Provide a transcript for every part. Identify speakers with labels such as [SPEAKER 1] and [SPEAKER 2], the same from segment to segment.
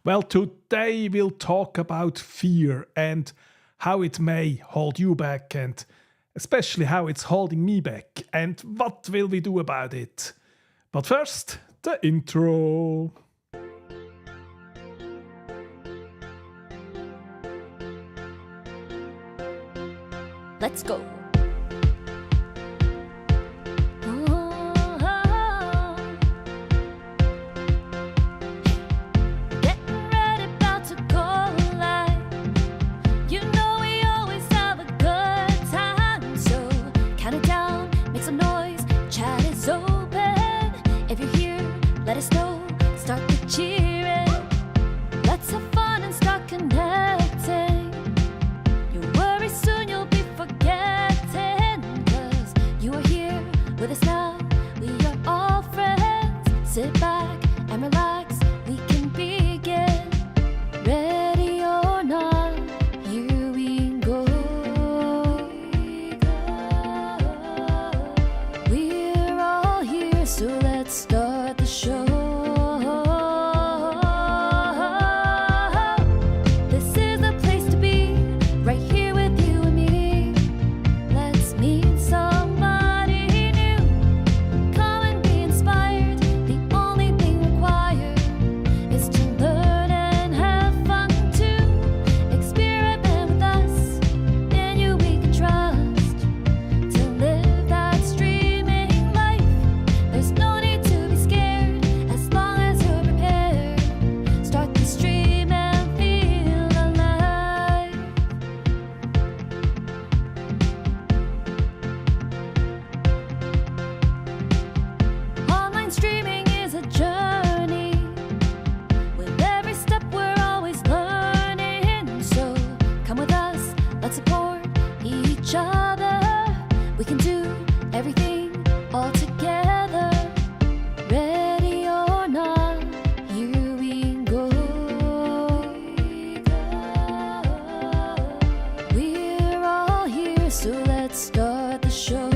[SPEAKER 1] Well, today we'll talk about fear and how it may hold you back, and especially how it's holding me back, and what will we do about it. But first, the intro.
[SPEAKER 2] Let's go. Let us know, start the cheering. Let's have fun and start connecting. Your worries soon you'll be forgetting, 'cause you are here with us now. We are all friends. Sit back and relax, we can begin. Ready or not, here we go. We're all here, so let's start the show. This is the place to be, right here with you and me. Let's meet somebody new. Come and be inspired. The only thing required is to learn and have fun too. Experiment with us, in you we can trust. To live that streaming life, there's no need to be scared, as long as you're prepared. Start the stream and feel alive. Online streaming is a journey. With every step we're always learning. So come with us, let's support each other. We can do everything all together. Ready or not, here we go. We're all here, so let's start the show.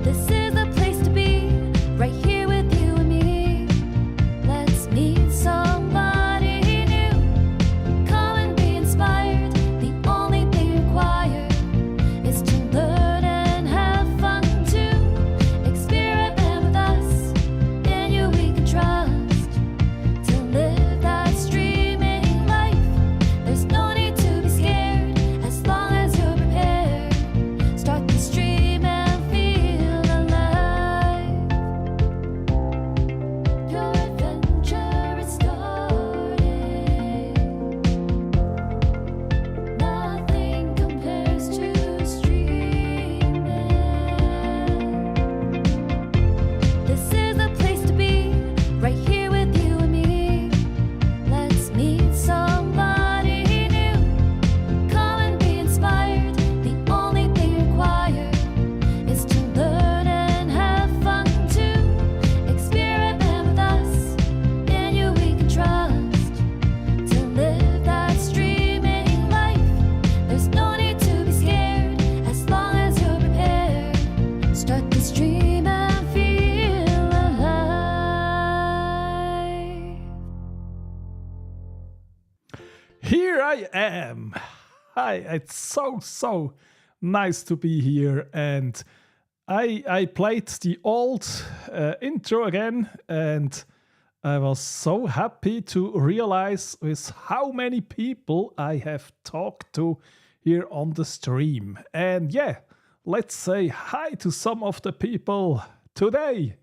[SPEAKER 2] This is the place to be, right here with you and me. Let's meet somebody new. Come and be inspired. The only thing required is to learn and have fun too. Experiment with us, in you we can trust. To live that streaming life, there's no need to be scared, as long as you're prepared. Start the stream and feel alive. Your adventure is starting. Nothing compares to streaming. This is the place to be, right here with you and me. Let's meet somebody new. Come and be inspired. The only thing required is to learn and have fun too. Experiment with us, in you we can trust. To live that streaming life, there's no need to be scared, as long as you're prepared. Start the stream and feel alive.
[SPEAKER 1] Here I am. Hi, it's so nice to be here, and I played the old intro again, and I was so happy to realize with how many people I have talked to here on the stream. And yeah, let's say hi to some of the people today.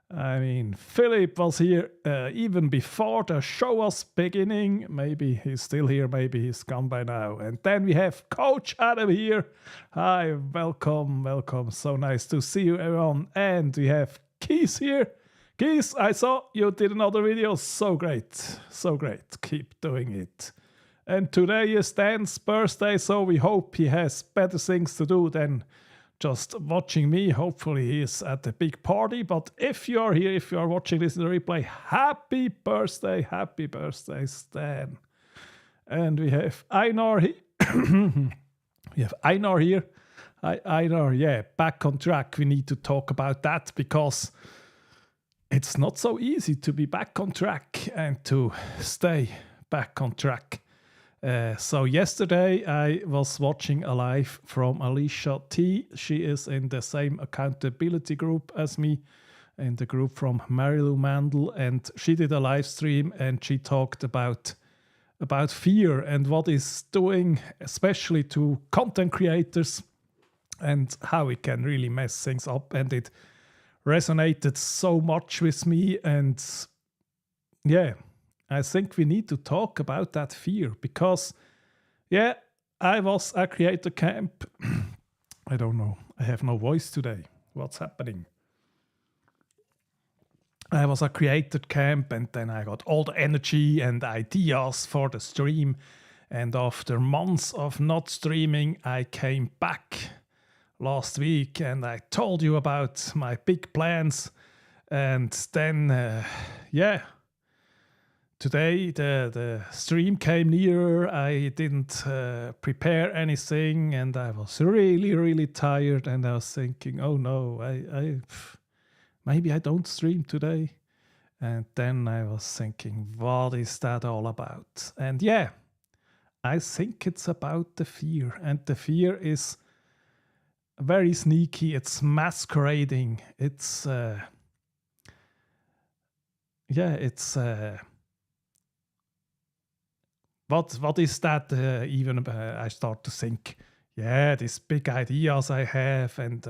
[SPEAKER 1] I mean, Philip was here even before the show was beginning. Maybe he's still here, maybe he's gone by now. And then we have Coach Adam here. Hi, welcome. So nice to see you, everyone. And we have Keith here. Keith, I saw you did another video. So great. Keep doing it. And today is Dan's birthday, so we hope he has better things to do than just watching me. Hopefully he is at a big party. But if you are here, if you are watching this in the replay, happy birthday, Stan. And we have Einar here. Hi, Einar, yeah, back on track. We need to talk about that because it's not so easy to be back on track and to stay back on track. So yesterday I was watching a live from Alicia T. She is in the same accountability group as me, in the group from Marilu Mandel, and she did a live stream and she talked about fear and what it's doing, especially to content creators, and how it can really mess things up. And it resonated so much with me, and yeah, I think we need to talk about that fear because, yeah, I was at Creator Camp. I don't know. I have no voice today. What's happening? I was at Creator Camp and then I got all the energy and ideas for the stream. And after months of not streaming, I came back last week and I told you about my big plans. And then, today the stream came nearer. I didn't prepare anything and I was really, really tired. And I was thinking, oh no, maybe I don't stream today. And then I was thinking, what is that all about? And yeah, I think it's about the fear. And the fear is very sneaky. It's masquerading. It's what is that even? I start to think, these big ideas I have, and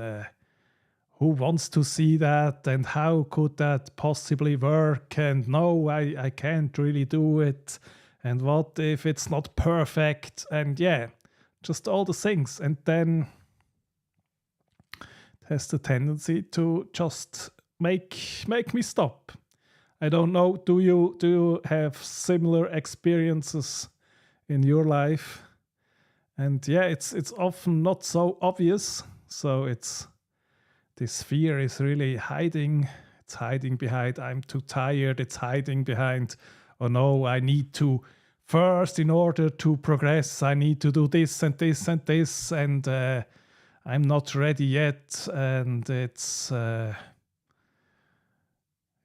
[SPEAKER 1] who wants to see that, and how could that possibly work? And no, I can't really do it. And what if it's not perfect? And just all the things. And then it has the tendency to just make me stop. I don't know. Do you have similar experiences in your life? And it's often not so obvious. So this fear is really hiding. It's hiding behind I'm too tired. It's hiding behind, oh no, I need to first, in order to progress, I need to do this and this and this, and I'm not ready yet. And it's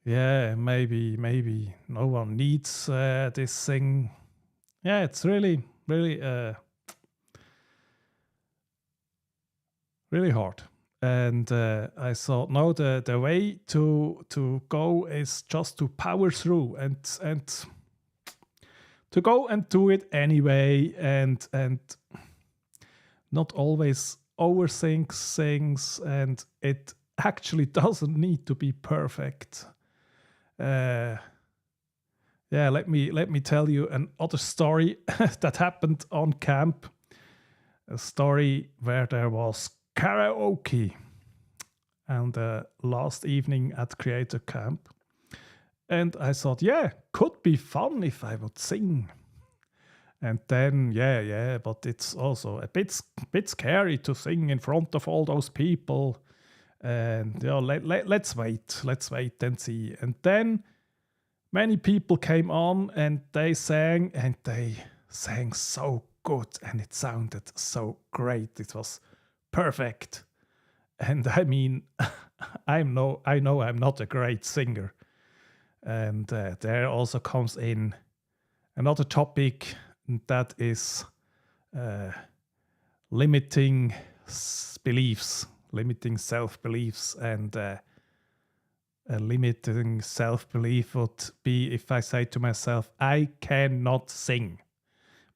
[SPEAKER 1] maybe no one needs this thing. It's really, really, really hard. And I thought, no, the way to go is just to power through and to go and do it anyway, and not always overthink things. And it actually doesn't need to be perfect. Let me tell you another story that happened on camp. A story where there was karaoke and last evening at Creator Camp. And I thought, could be fun if I would sing. And then, but it's also a bit scary to sing in front of all those people. And let's wait and see. And then many people came on and they sang so good, and it sounded so great. It was perfect. And I mean, I know I'm not a great singer. And there also comes in another topic that is limiting beliefs, limiting self-beliefs. And a limiting self-belief would be if I say to myself, I cannot sing.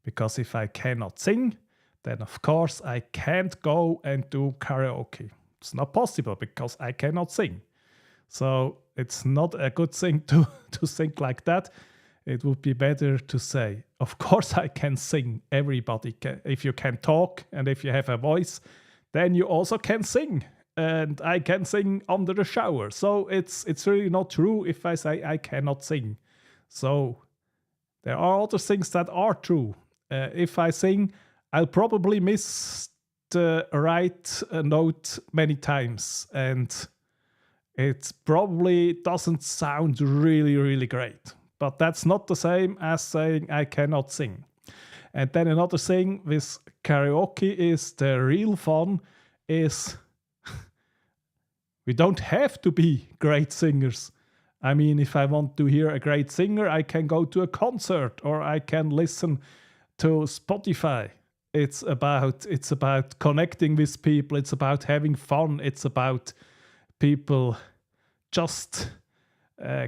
[SPEAKER 1] Because if I cannot sing, then of course I can't go and do karaoke. It's not possible because I cannot sing. So it's not a good thing to think like that. It would be better to say, of course I can sing. Everybody can. If you can talk and if you have a voice, then you also can sing. And I can sing under the shower. So it's really not true if I say I cannot sing. So there are other things that are true. If I sing, I'll probably miss the right note many times. And it probably doesn't sound really, really great. But that's not the same as saying I cannot sing. And then another thing with karaoke is the real fun is we don't have to be great singers. I mean, if I want to hear a great singer, I can go to a concert or I can listen to Spotify. It's about connecting with people. It's about having fun. It's about people just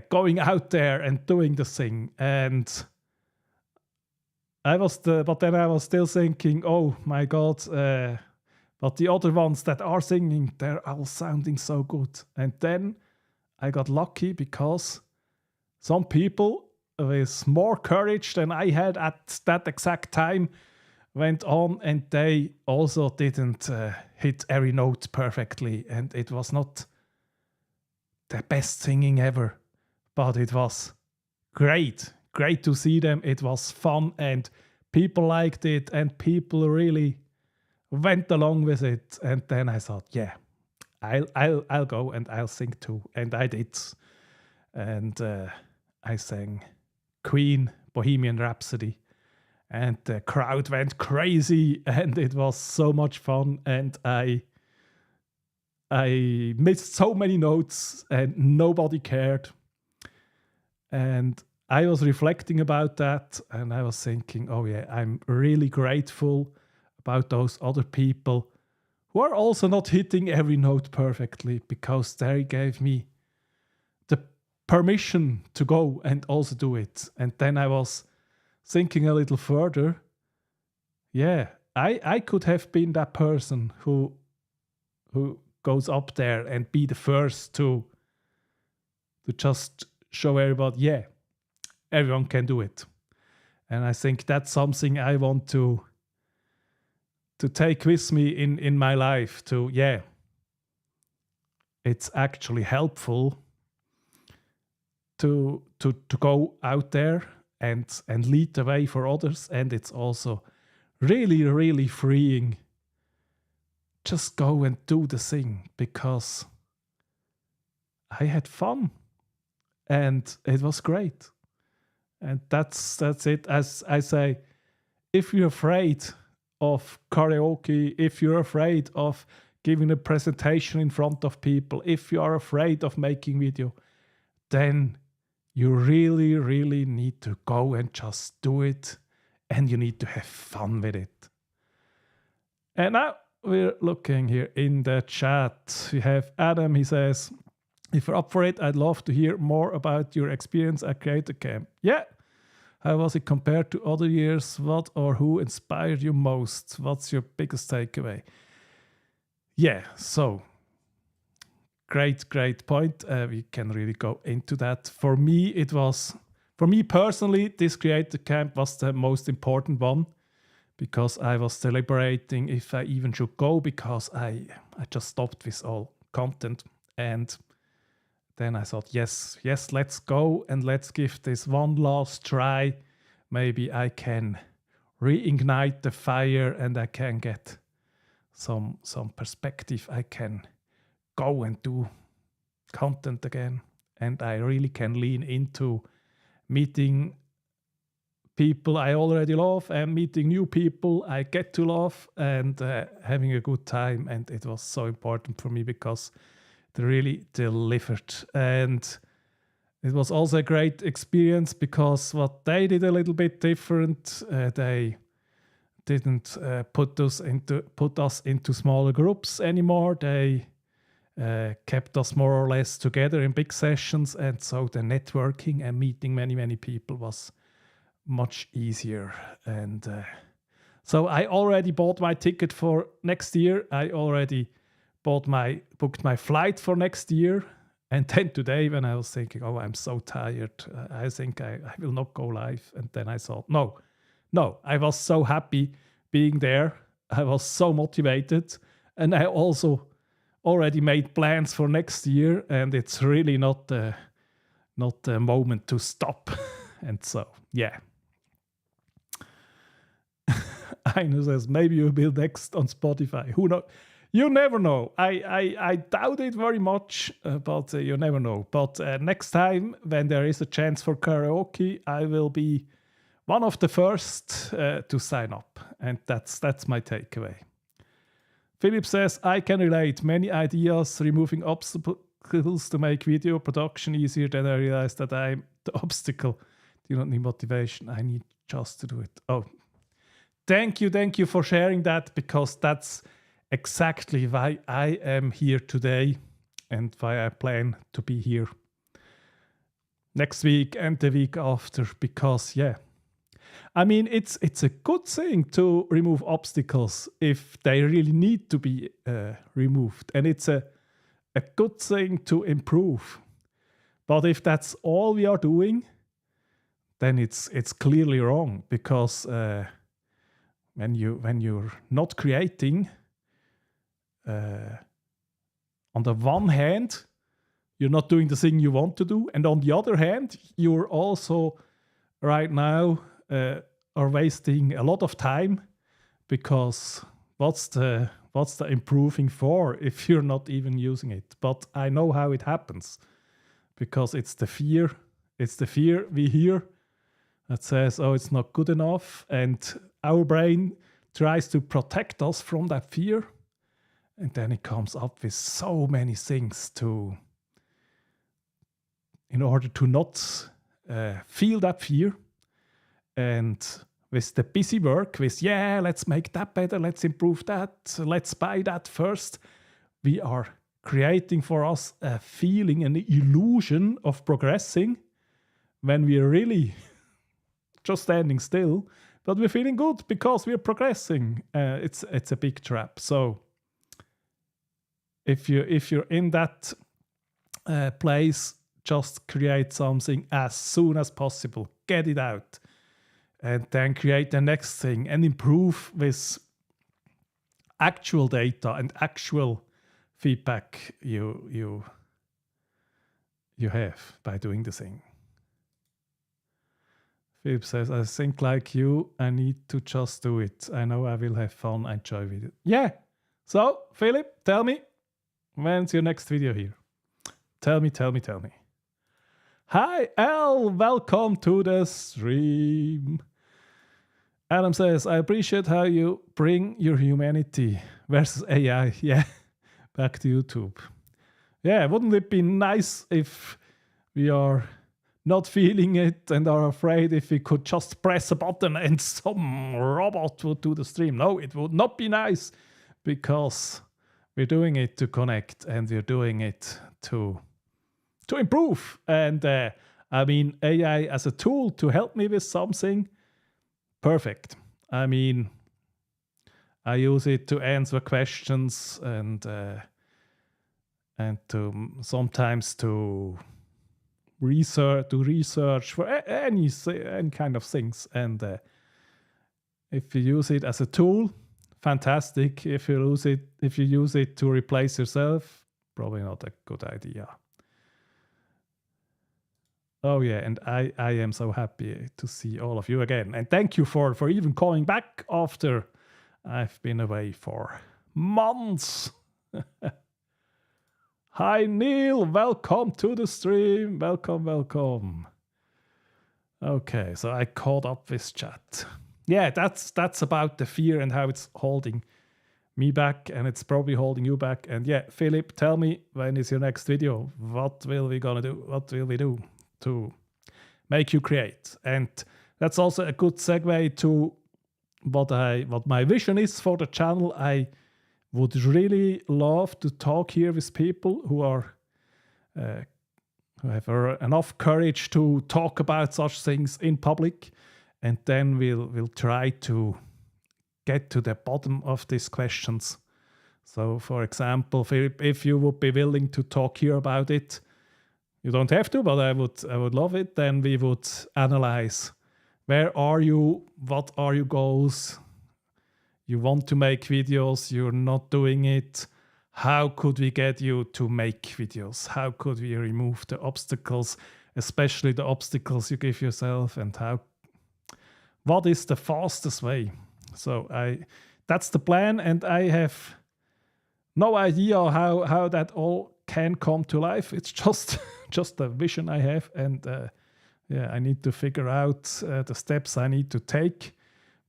[SPEAKER 1] going out there and doing the thing. And but then I was still thinking, oh my God, but the other ones that are singing, they're all sounding so good. And then I got lucky because some people with more courage than I had at that exact time went on, and they also didn't hit every note perfectly. And it was not the best singing ever, but it was great to see them. It was fun and people liked it and people really went along with it. And then I thought, yeah, I'll go and I'll sing too. And I did. And I sang Queen, Bohemian Rhapsody, and the crowd went crazy and it was so much fun. And I missed so many notes and nobody cared. And I was reflecting about that and I was thinking, oh yeah, I'm really grateful about those other people who are also not hitting every note perfectly, because they gave me the permission to go and also do it. And then I was thinking a little further. Yeah, I could have been that person who goes up there and be the first to just show everybody, yeah, everyone can do it. And I think that's something I want to take with me in my life, to, yeah, it's actually helpful to go out there and lead the way for others. And it's also really, really freeing. Just go and do the thing, because I had fun and it was great. And that's it. As I say, if you're afraid of karaoke, if you're afraid of giving a presentation in front of people, if you are afraid of making video, then you really, really need to go and just do it, and you need to have fun with it. And now we're looking here in the chat. We have Adam, he says, if you're up for it, I'd love to hear more about your experience at Creator Camp. Yeah. How was it compared to other years? What or who inspired you most? What's your biggest takeaway? Yeah, so great point. We can really go into that. For me personally, this Creator Camp was the most important one, because I was deliberating if I even should go, because I just stopped with all content. And then I thought, yes, let's go and let's give this one last try. Maybe I can reignite the fire and I can get some perspective. I can go and do content again. And I really can lean into meeting people I already love and meeting new people I get to love and having a good time. And it was so important for me because they really delivered. And it was also a great experience because what they did a little bit different. They didn't put us into smaller groups anymore. They kept us more or less together in big sessions, and so the networking and meeting many people was much easier. And so I already bought my ticket for next year. I already booked my flight for next year. And then today, when I was thinking, oh, I'm so tired, I think I will not go live. And then I thought, no, I was so happy being there. I was so motivated. And I also already made plans for next year. And it's really not the moment to stop. And so, yeah. Aino says, maybe you'll be next on Spotify. Who knows? You never know. I doubt it very much, but you never know. But next time, when there is a chance for karaoke, I will be one of the first to sign up. And that's my takeaway. Philip says, I can relate. Many ideas, removing obstacles to make video production easier. Then I realized that I'm the obstacle. Do not need motivation. I need just to do it. Oh, thank you for sharing that, because that's exactly why I am here today and why I plan to be here next week and the week after. Because I mean, it's a good thing to remove obstacles if they really need to be removed, and it's a good thing to improve. But if that's all we are doing, then it's clearly wrong, because when you're not creating, on the one hand, you're not doing the thing you want to do, and on the other hand, you're also right now are wasting a lot of time, because what's the improving for if you're not even using it? But I know how it happens, because it's the fear we hear that says, oh, it's not good enough, and our brain tries to protect us from that fear, and then it comes up with so many things in order to not feel that fear. And with the busy work, let's make that better, let's improve that, let's buy that first, we are creating for us a feeling, an illusion of progressing, when we're really just standing still, but we're feeling good because we're progressing. It's a big trap. So if you're in that place, just create something as soon as possible, get it out, and then create the next thing and improve with actual data and actual feedback you have by doing the thing. Philip says, I think like you, I need to just do it. I know I will have fun, enjoy with it. Yeah. So, Philip, tell me, when's your next video here? Tell me. Hi, Al. Welcome to the stream. Adam says, I appreciate how you bring your humanity versus AI. Yeah, back to YouTube. Yeah, wouldn't it be nice if we are not feeling it and are afraid if we could just press a button and some robot would do the stream? No, it would not be nice, because we're doing it to connect, and we're doing it to improve. And I mean, AI as a tool to help me with something, perfect. I mean, I use it to answer questions and to sometimes to research for any kind of things. And if you use it as a tool, fantastic. If you use it to replace yourself, probably not a good idea. Oh yeah, and I am so happy to see all of you again. And thank you for even coming back after I've been away for months. Hi Neil, welcome to the stream. Welcome. Okay, so I caught up with chat. Yeah, that's about the fear and how it's holding me back, and it's probably holding you back. And yeah, Philip, tell me, when is your next video? What will we do to make you create? And that's also a good segue to what my vision is for the channel. I would really love to talk here with people who have enough courage to talk about such things in public, and then we'll try to get to the bottom of these questions. So, for example, Philip, if you would be willing to talk here about it, you don't have to, but I would love it. Then we would analyze, where are you? What are your goals? You want to make videos, you're not doing it. How could we get you to make videos? How could we remove the obstacles, especially the obstacles you give yourself, and what is the fastest way? So that's the plan, and I have no idea how that all can come to life. It's just a vision I have, and I need to figure out the steps I need to take.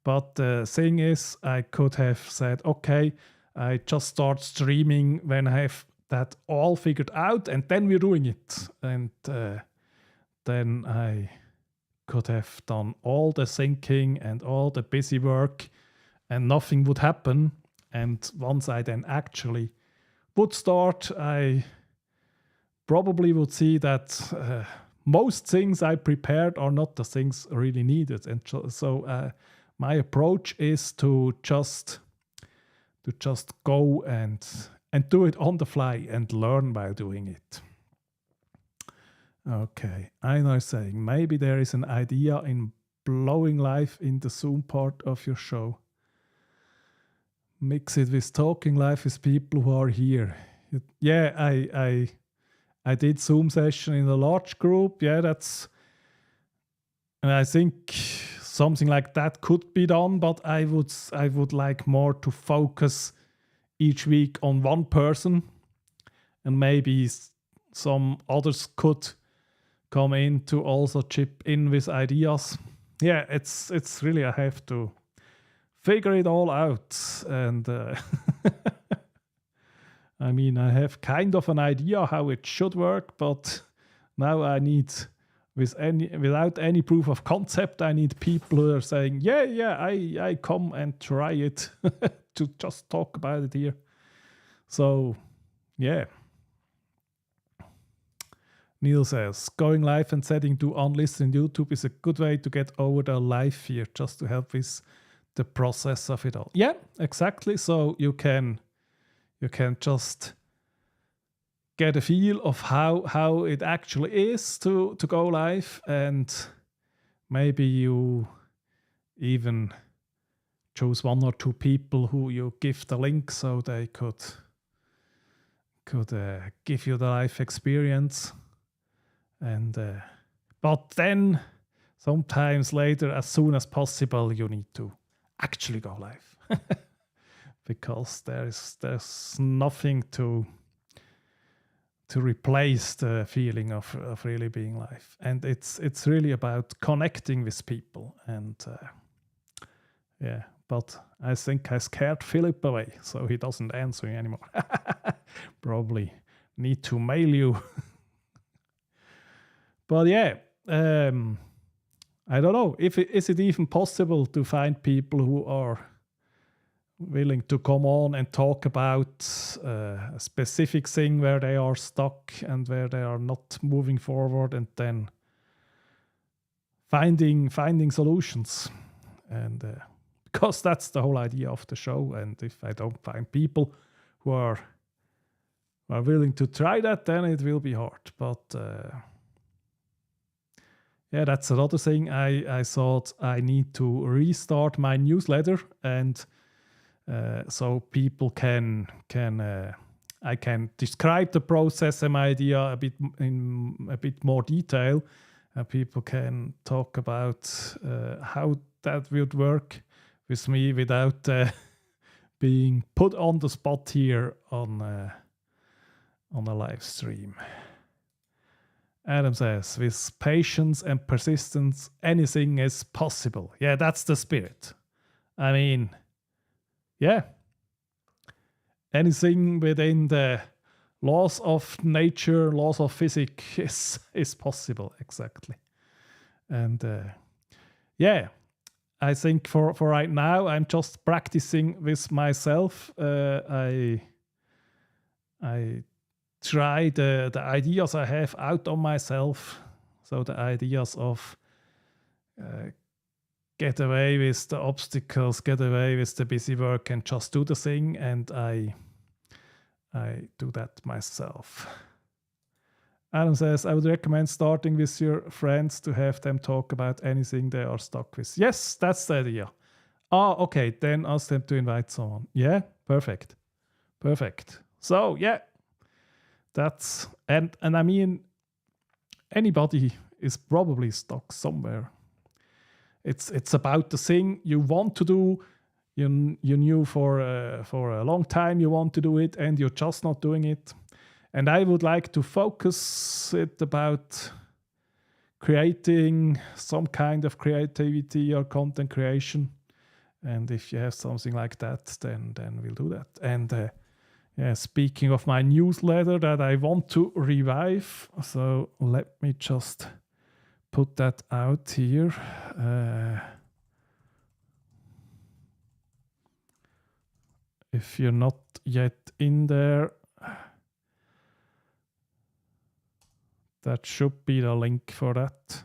[SPEAKER 1] But the thing is, I could have said, okay, I just start streaming when I have that all figured out, and then we're doing it. And then I could have done all the thinking and all the busy work, and nothing would happen. And once I then actually would start, I probably would see that most things I prepared are not the things really needed. And so my approach is to just go and do it on the fly and learn while doing it. Okay, Einar saying, maybe there is an idea in blowing live in the Zoom part of your show. Mix it with talking live with people who are here. Yeah, I did Zoom session in a large group. Yeah, and I think something like that could be done, but I would like more to focus each week on one person, and maybe some others could come in to also chip in with ideas. Yeah, it's really, I have to figure it all out. And I mean, I have kind of an idea how it should work, but now I need, without any proof of concept, I need people who are saying, yeah, I come and try it to just talk about it here. So, yeah. Neil says, going live and setting to unlist in YouTube is a good way to get over the live fear, just to help with the process of it all. Yeah, exactly. So you can just get a feel of how it actually is to go live, and maybe you even choose one or two people who you give the link so they could give you the live experience. And but then sometimes later, as soon as possible, you need to actually go live because there's nothing to replace the feeling of really being live. And it's really about connecting with people. And yeah, but I think I scared Philip away, so he doesn't answer me anymore. Probably need to mail you. But yeah, I don't know. Is it even possible to find people who are willing to come on and talk about a specific thing where they are stuck and where they are not moving forward, and then finding solutions? And because that's the whole idea of the show. And if I don't find people who are willing to try that, then it will be hard. But yeah, that's another thing. I thought I need to restart my newsletter, and so people can I can describe the process and my idea in a bit more detail, and people can talk about how that would work with me without being put on the spot here on a live stream. Adam says, with patience and persistence, anything is possible. Yeah, that's the spirit. I mean, yeah. Anything within the laws of nature, laws of physics is possible, exactly. And yeah, I think for right now, I'm just practicing with myself. I try the ideas I have out on myself. So the ideas of get away with the obstacles, get away with the busy work, and just do the thing. And I do that myself. Adam says, I would recommend starting with your friends to have them talk about anything they are stuck with. Yes, that's the idea. Okay, then ask them to invite someone. Yeah, perfect. So yeah, that's and I mean, anybody is probably stuck somewhere. It's about the thing you want to do. You knew for a long time you want to do it, and you're just not doing it. And I would like to focus it about creating some kind of creativity or content creation. And if you have something like that, then we'll do that. And Yeah, speaking of my newsletter that I want to revive, so let me just put that out here. If you're not yet in there, that should be the link for that.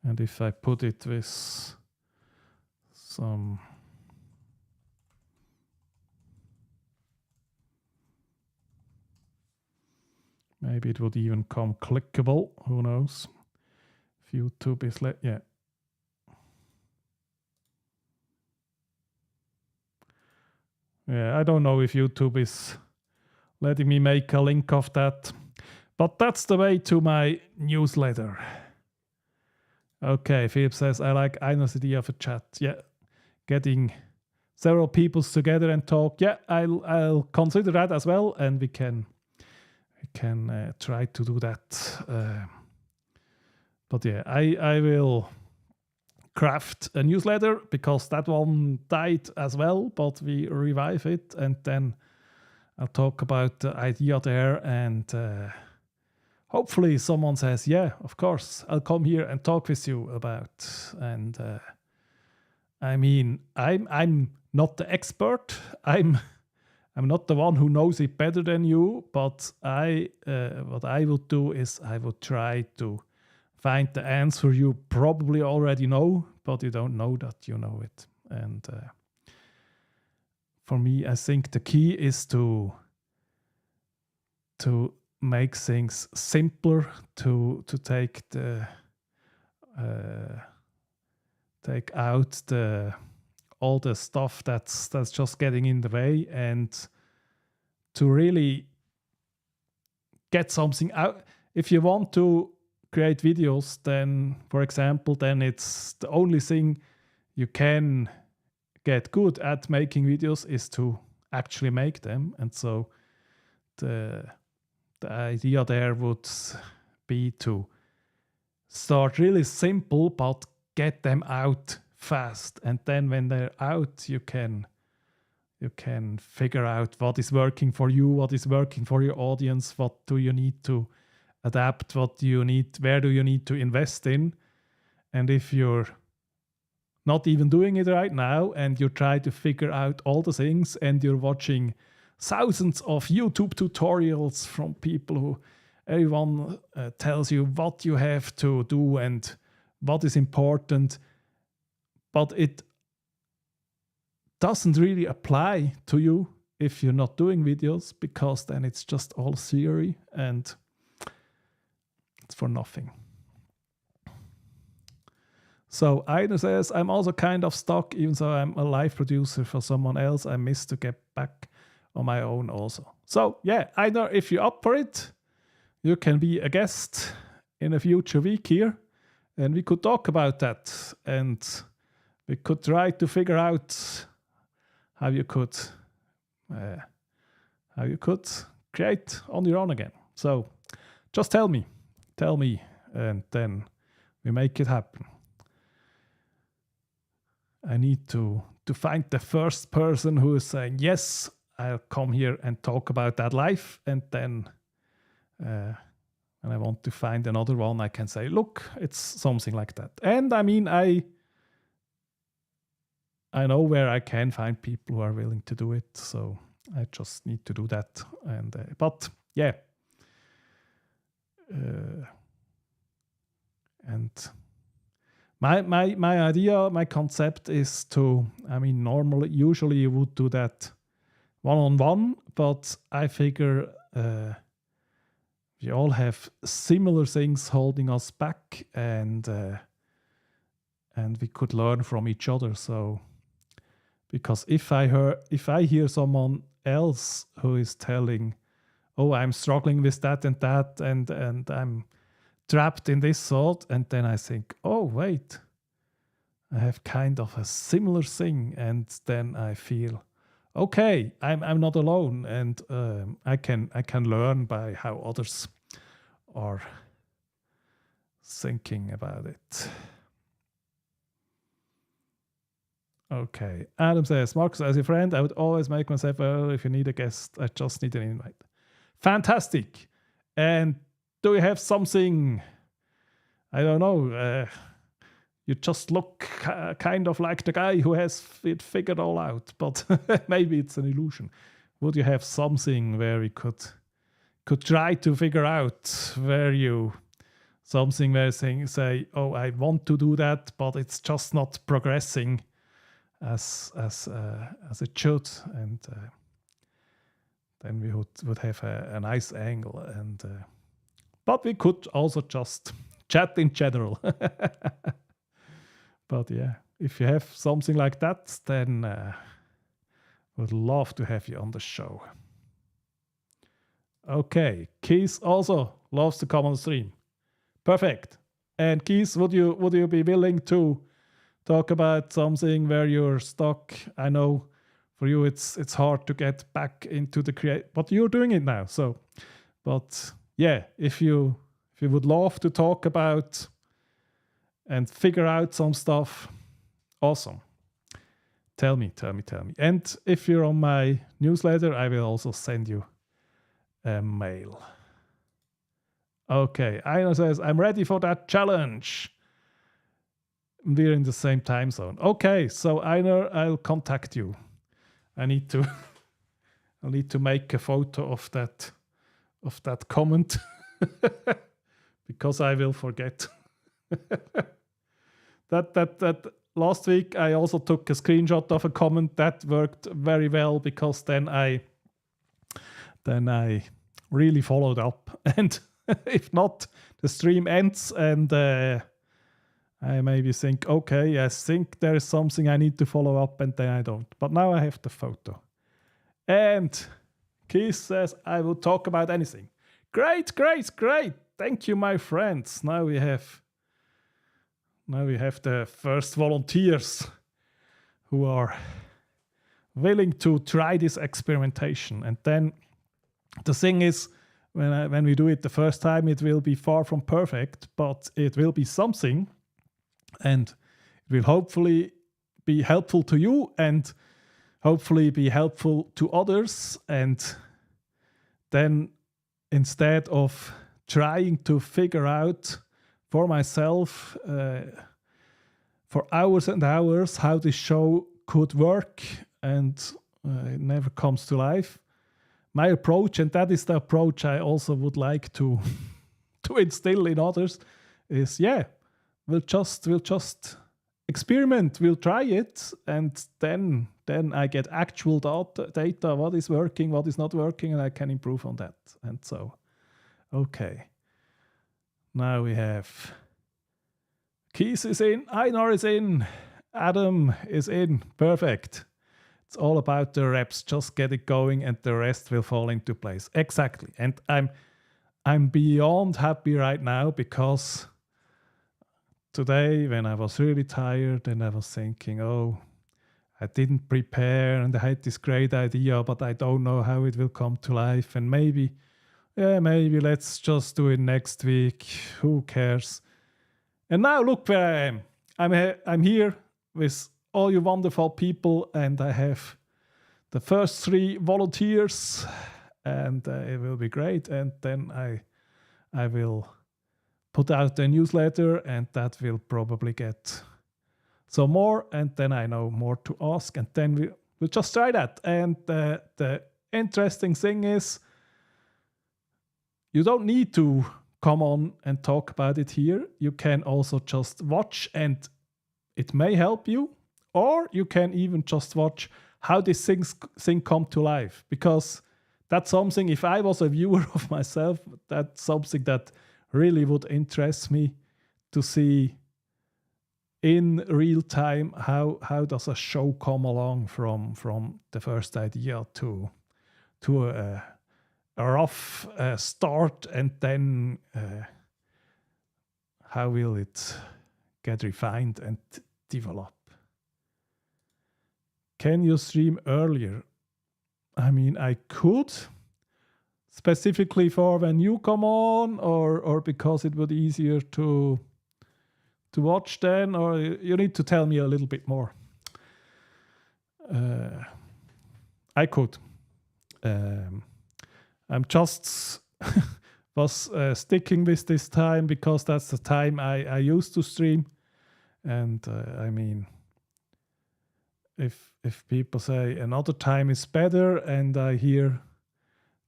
[SPEAKER 1] And if I put it with some maybe it would even come clickable, who knows? If YouTube is yeah. Yeah, I don't know if YouTube is letting me make a link of that, but that's the way to my newsletter. Okay, Philip says, I like Einer's idea of a chat. Yeah, getting several people together and talk. Yeah, I'll consider that as well, and we can try to do that. But yeah, I will craft a newsletter because that one died as well, but we revive it, and then I'll talk about the idea there, and hopefully someone says, yeah, of course, I'll come here and talk with you about. And I mean, I'm not the expert. I'm not the one who knows it better than you, but what I would do is I would try to find the answer you probably already know, but you don't know that you know it. And for me, I think the key is to make things simpler, to take out all the stuff that's just getting in the way, and to really get something out. If you want to create videos, then, for example, then it's the only thing you can get good at making videos is to actually make them. And so the idea there would be to start really simple, but get them out fast. And then when they're out, you can figure out what is working for you, what is working for your audience, what do you need to adapt, what do you need, where do you need to invest in. And if you're not even doing it right now and you try to figure out all the things and you're watching thousands of YouTube tutorials from people who everyone tells you what you have to do and what is important, but it doesn't really apply to you if you're not doing videos, because then it's just all theory and it's for nothing. So Einar says, I'm also kind of stuck, even though I'm a live producer for someone else. I miss to get back on my own also. So yeah, Einar, if you're up for it, you can be a guest in a future week here, and we could talk about that, and we could try to figure out how you could create on your own again. So just tell me, and then we make it happen. I need to find the first person who is saying, yes, I'll come here and talk about that live. And then and I want to find another one, I can say, look, it's something like that. And I mean, I know where I can find people who are willing to do it. So I just need to do that. And but yeah. And my idea, my concept is to, I mean, usually you would do that one-on-one, but I figure we all have similar things holding us back, and we could learn from each other. So, because if I hear someone else who is telling, oh, I'm struggling with that and that, and I'm trapped in this thought, and then I think, oh wait, I have kind of a similar thing, and then I feel, okay, I'm not alone, and I can learn by how others are thinking about it. Okay. Adam says, Marcus, as your friend, I would always make myself available if you need a guest. I just need an invite. Fantastic. And do you have something, I don't know, you just look kind of like the guy who has it figured all out, but maybe it's an illusion. Would you have something where we could try to figure out where you, something where you say, oh, I want to do that, but it's just not progressing as it should, and then we would have a nice angle, and but we could also just chat in general. But yeah, if you have something like that, then would love to have you on the show. Okay, Keith also loves to come on the stream. Perfect. And Keith, would you be willing to talk about something where you're stuck? I know for you it's hard to get back into the but you're doing it now. So, but yeah, if you would love to talk about and figure out some stuff, awesome. Tell me. And if you're on my newsletter, I will also send you a mail. Okay, Einar says, I'm ready for that challenge. We're in the same time zone. Okay, so Einar, I'll contact you. I need to make a photo of that comment because I will forget. That last week I also took a screenshot of a comment that worked very well, because then I really followed up, and if not, the stream ends, and I maybe think, okay, I think there is something I need to follow up, and then I don't. But now I have the photo. And Keith says, I will talk about anything. Great. Thank you, my friends. Now we have the first volunteers who are willing to try this experimentation. And then the thing is, when we do it the first time, it will be far from perfect, but it will be something, and it will hopefully be helpful to you and hopefully be helpful to others. And then instead of trying to figure out for myself for hours and hours how this show could work, and it never comes to life, my approach, and that is the approach I also would like to instill in others, is we'll just experiment, we'll try it, and then I get actual data, what is working, what is not working, and I can improve on that. And so, okay. Now we have Keith is in, Einar is in, Adam is in. Perfect. It's all about the reps. Just get it going, and the rest will fall into place. Exactly. And I'm beyond happy right now, because today, when I was really tired and I was thinking, oh, I didn't prepare and I had this great idea, but I don't know how it will come to life, and maybe let's just do it next week. Who cares? And now look where I am. I'm here with all you wonderful people, and I have the first 3 volunteers, and it will be great. And then I will put out a newsletter, and that will probably get some more, and then I know more to ask, and then we'll just try that. And the interesting thing is, you don't need to come on and talk about it here. You can also just watch, and it may help you. Or you can even just watch how this thing come to life. Because that's something, if I was a viewer of myself, that's something that really would interest me to see in real time. How does a show come along from the first idea to a rough start, and then how will it get refined and develop? Can you stream earlier? I mean, I could, specifically for when you come on, or because it would be easier to watch then, or you need to tell me a little bit more. I could. I'm just was sticking with this time because that's the time I used to stream. And I mean, if people say another time is better, and I hear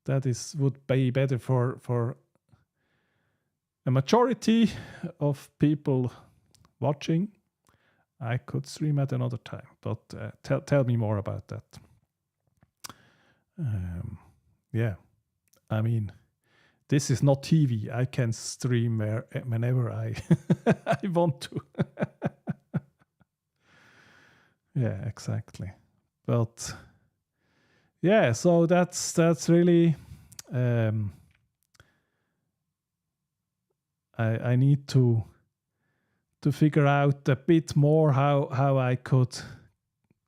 [SPEAKER 1] that is would be better for a majority of people watching, I could stream at another time. But tell me more about that. Yeah, I mean, this is not TV. I can stream whenever I I want to. Yeah, exactly. But yeah, so that's really I need to figure out a bit more how I could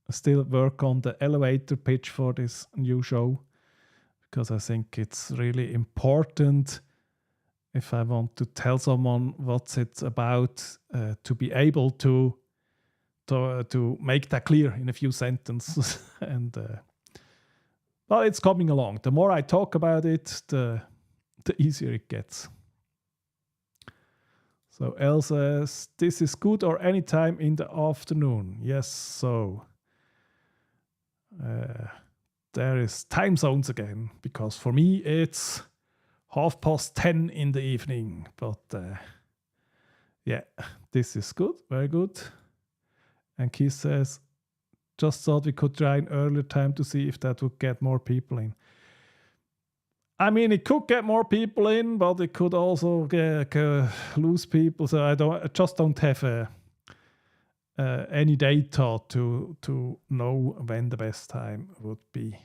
[SPEAKER 1] still work on the elevator pitch for this new show, because I think it's really important if I want to tell someone what's it about, to be able to make that clear in a few sentences. And well, it's coming along. The more I talk about it, the easier it gets. So Elle says, this is good or anytime in the afternoon. Yes, so there is time zones again, because for me it's 10:30 in the evening. But yeah, this is good, very good. And Keith says, just thought we could try an earlier time to see if that would get more people in. I mean, it could get more people in, but it could also lose people. So I just don't have any data to know when the best time would be.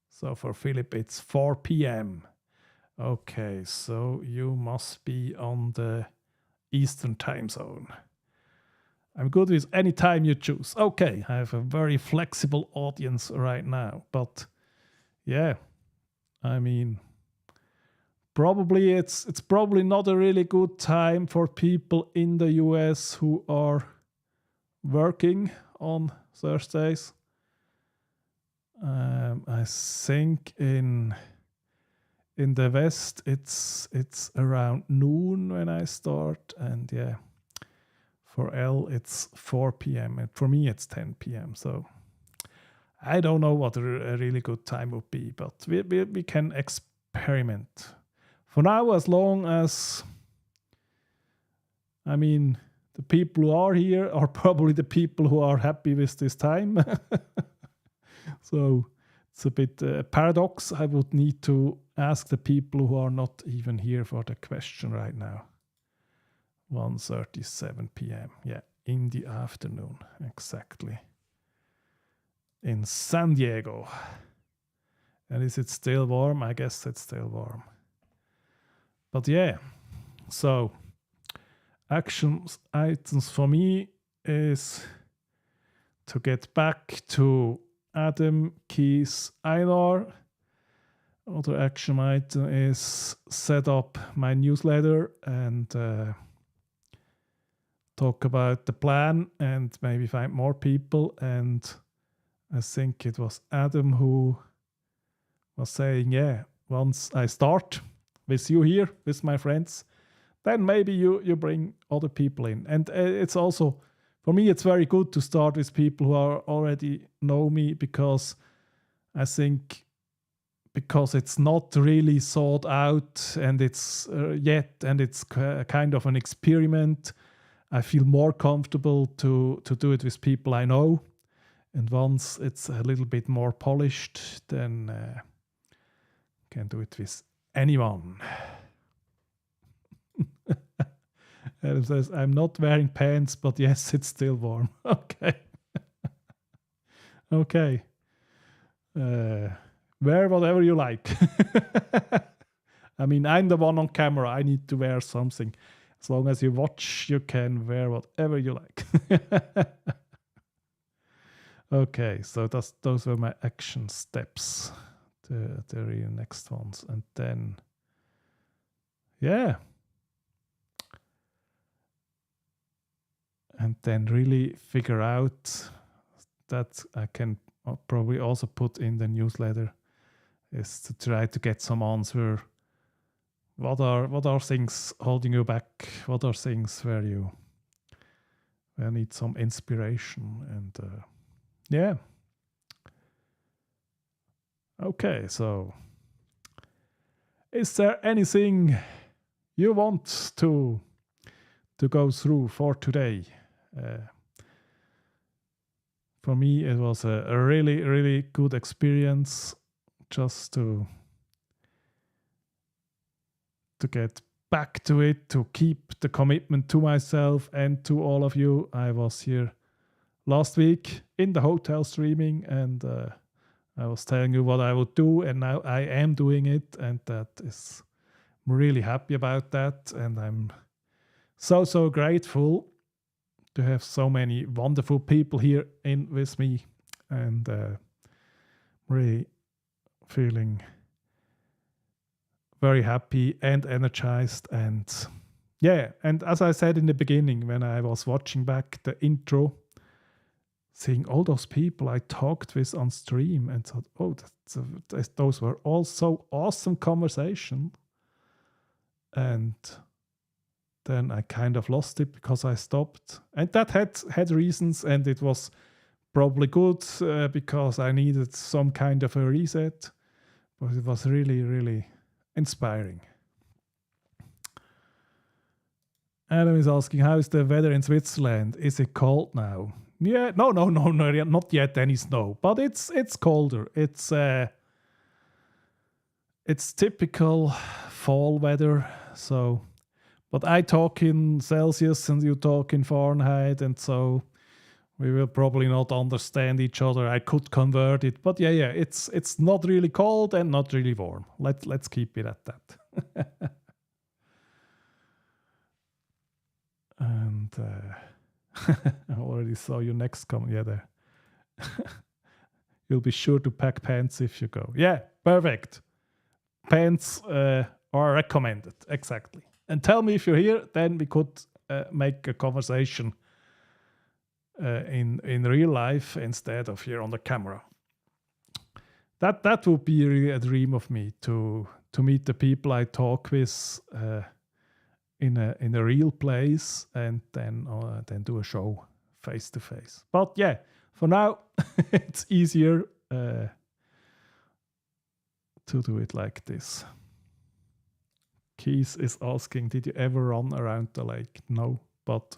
[SPEAKER 1] So for Philip, it's 4 p.m. Okay, so you must be on the Eastern time zone. I'm good with any time you choose. Okay, I have a very flexible audience right now. But yeah, I mean, probably it's probably not a really good time for people in the US who are working on Thursdays. I think in the West it's around noon when I start, and yeah, for Elle it's 4 p.m. and for me it's 10 p.m. So I don't know what a really good time would be, but we can experiment. For now, as long as, I mean, the people who are here are probably the people who are happy with this time. So it's a bit a paradox. I would need to ask the people who are not even here for the question right now. 1:37 p.m. Yeah, in the afternoon, exactly. In San Diego. And is it still warm? I guess it's still warm. But yeah, so action items for me is to get back to Adam, Keith, Einar. Other action item is set up my newsletter and talk about the plan and maybe find more people. And I think it was Adam who was saying, yeah, once I start with you here, with my friends, then maybe you bring other people in. And it's also, for me, it's very good to start with people who are already know me, because I think because it's not really thought out and it's yet, and it's kind of an experiment, I feel more comfortable to do it with people I know. And once it's a little bit more polished, then can do it with anyone. Adam says, I'm not wearing pants, but yes, it's still warm. Okay. Okay. Wear whatever you like. I mean, I'm the one on camera. I need to wear something. As long as you watch, you can wear whatever you like. Okay, so those were my action steps. The real next ones. And then, yeah. And then really figure out that I can I'll probably also put in the newsletter is to try to get some answer. What are things holding you back? What are things where you need some inspiration? And yeah. Okay, so is there anything you want to go through for today? For me, it was a really, really good experience just to get back to it, to keep the commitment to myself and to all of you. I was here last week in the hotel streaming, and I was telling you what I would do, and now I am doing it, and I'm really happy about that, and I'm so grateful to have so many wonderful people here in with me, and really feeling very happy and energized. And yeah, and as I said in the beginning, when I was watching back the intro, seeing all those people I talked with on stream, and thought, oh, those were all so awesome conversations. And then I kind of lost it because I stopped, and that had reasons, and it was probably good because I needed some kind of a reset, but it was really, really inspiring. Adam is asking, how is the weather in Switzerland? Is it cold now? Yeah, no, not yet any snow, but it's colder. It's typical fall weather. So, but I talk in Celsius and you talk in Fahrenheit, and so we will probably not understand each other. I could convert it, but yeah, it's not really cold and not really warm. Let's keep it at that. And I already saw your next comment. Yeah, there. You'll be sure to pack pants if you go. Yeah, perfect. Pants are recommended, exactly. And tell me if you're here, then we could make a conversation in real life instead of here on the camera. That would be really a dream of me, to meet the people I talk with in a real place, and then do a show face to face. But yeah, for now it's easier to do it like this. Keith is asking, did you ever run around the lake? No, but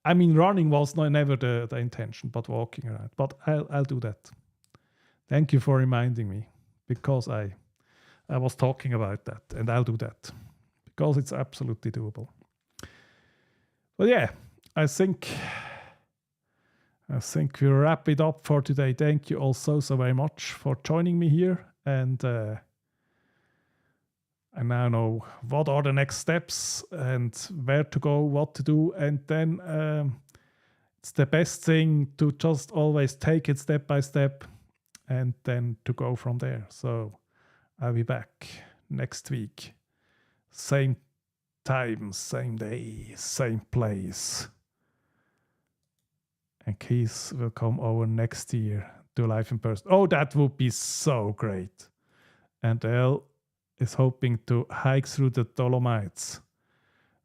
[SPEAKER 1] I mean, running was never the intention, but walking around. But I'll do that. Thank you for reminding me, because I was talking about that, and I'll do that because it's absolutely doable. But yeah, I think we wrap it up for today. Thank you all so very much for joining me here, and I now know what are the next steps and where to go, what to do, and then it's the best thing to just always take it step by step and then to go from there. So I'll be back next week. Same time, same day, same place. And Keith will come over next year to live in person. Oh, that would be so great. And Elle is hoping to hike through the Dolomites.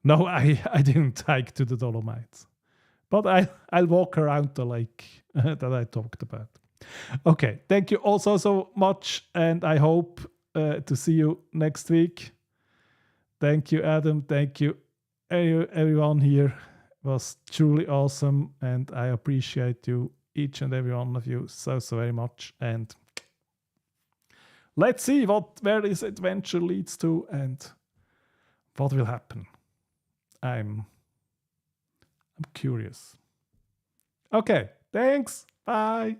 [SPEAKER 1] No, I didn't hike to the Dolomites. But I'll walk around the lake that I talked about. Okay, thank you also so much, and I hope to see you next week. Thank you, Adam. Thank you, everyone here. It was truly awesome, and I appreciate you, each and every one of you, so very much. And let's see where this adventure leads to and what will happen. I'm curious. Okay, thanks. Bye.